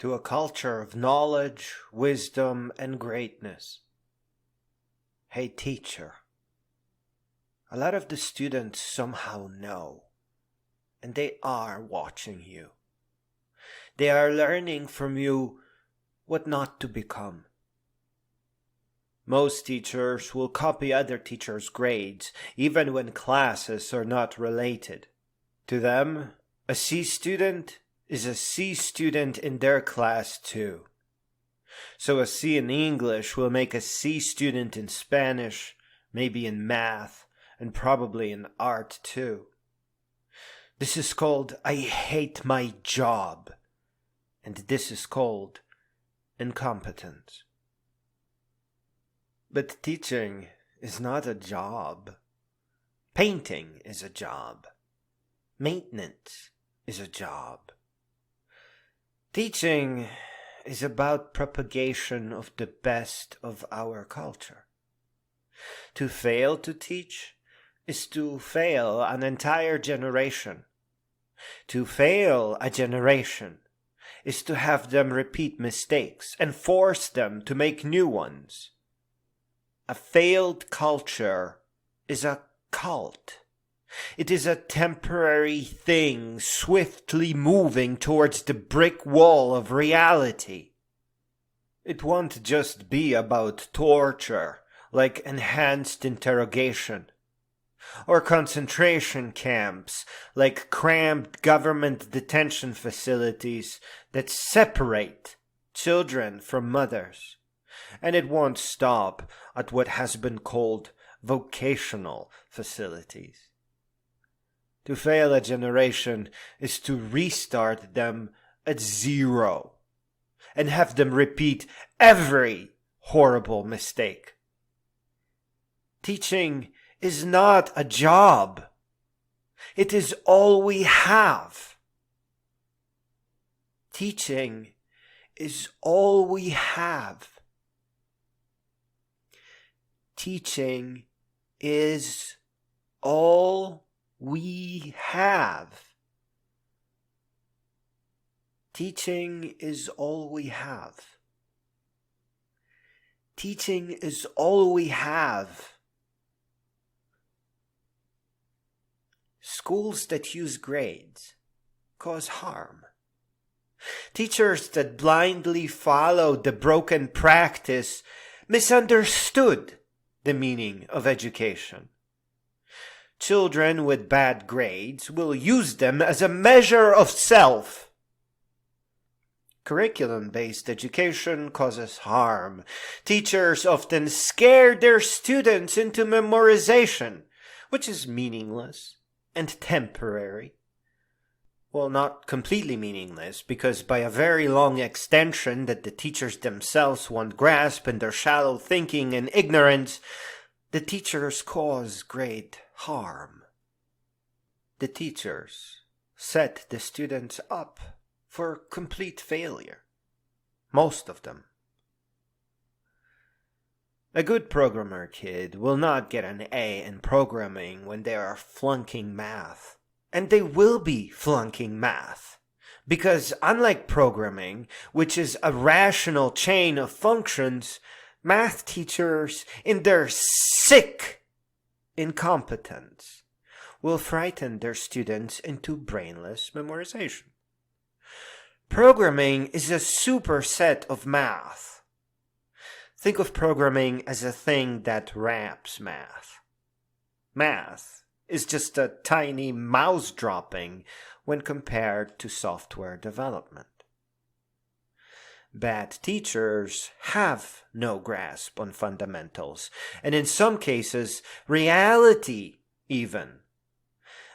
to a culture of knowledge, wisdom, and greatness. Hey teacher, a lot of the students somehow know, and they are watching you. They are learning from you what not to become. Most teachers will copy other teachers' grades, even when classes are not related. To them, a C student is a C student in their class too. So a C in English will make a C student in Spanish, maybe in math, and probably in art too. This is called I hate my job, and this is called incompetence. But teaching is not a job. Painting is a job. Maintenance is a job. Teaching is about propagation of the best of our culture. To fail to teach is to fail an entire generation. To fail a generation is to have them repeat mistakes and force them to make new ones. A failed culture is a cult. It is a temporary thing swiftly moving towards the brick wall of reality. It won't just be about torture, like enhanced interrogation, or concentration camps, like cramped government detention facilities that separate children from mothers. And it won't stop at what has been called vocational facilities. To fail a generation is to restart them at zero and have them repeat every horrible mistake. Teaching is not a job. It is all we have. Teaching is all we have. Teaching is all we have. Teaching is all we have. Teaching is all we have. Schools that use grades cause harm. Teachers that blindly followed the broken practice misunderstood the meaning of education. Children with bad grades will use them as a measure of self. Curriculum-based education causes harm. Teachers often scare their students into memorization, which is meaningless and temporary. Well, not completely meaningless, because by a very long extension that the teachers themselves won't grasp in their shallow thinking and ignorance, the teachers cause great harm. The teachers set the students up for complete failure. Most of them. A good programmer kid will not get an A in programming when they are flunking math. And they will be flunking math. Because unlike programming, which is a rational chain of functions, math teachers, in their sick incompetence, will frighten their students into brainless memorization. Programming is a superset of math. Think of programming as a thing that wraps math. Math is just a tiny mouse dropping when compared to software development. Bad teachers have no grasp on fundamentals, and in some cases, reality even.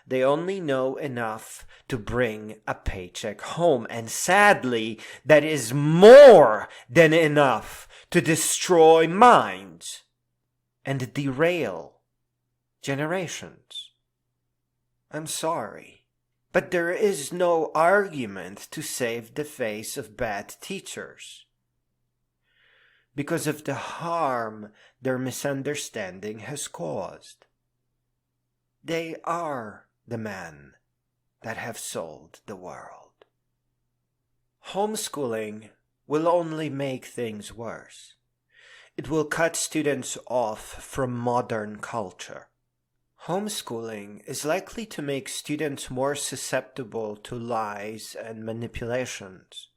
They only know enough to bring a paycheck home, and sadly, that is more than enough to destroy minds and derail generations. I'm sorry, but there is no argument to save the face of bad teachers because of the harm their misunderstanding has caused. They are the men that have sold the world. Homeschooling will only make things worse. It will cut students off from modern culture. Homeschooling is likely to make students more susceptible to lies and manipulations,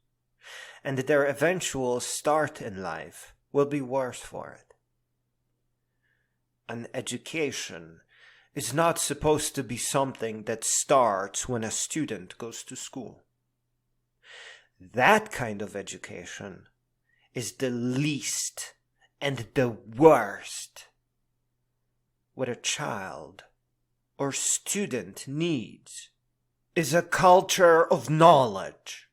and their eventual start in life will be worse for it. An education is not supposed to be something that starts when a student goes to school. That kind of education is the least and the worst. What a child or student needs is a culture of knowledge.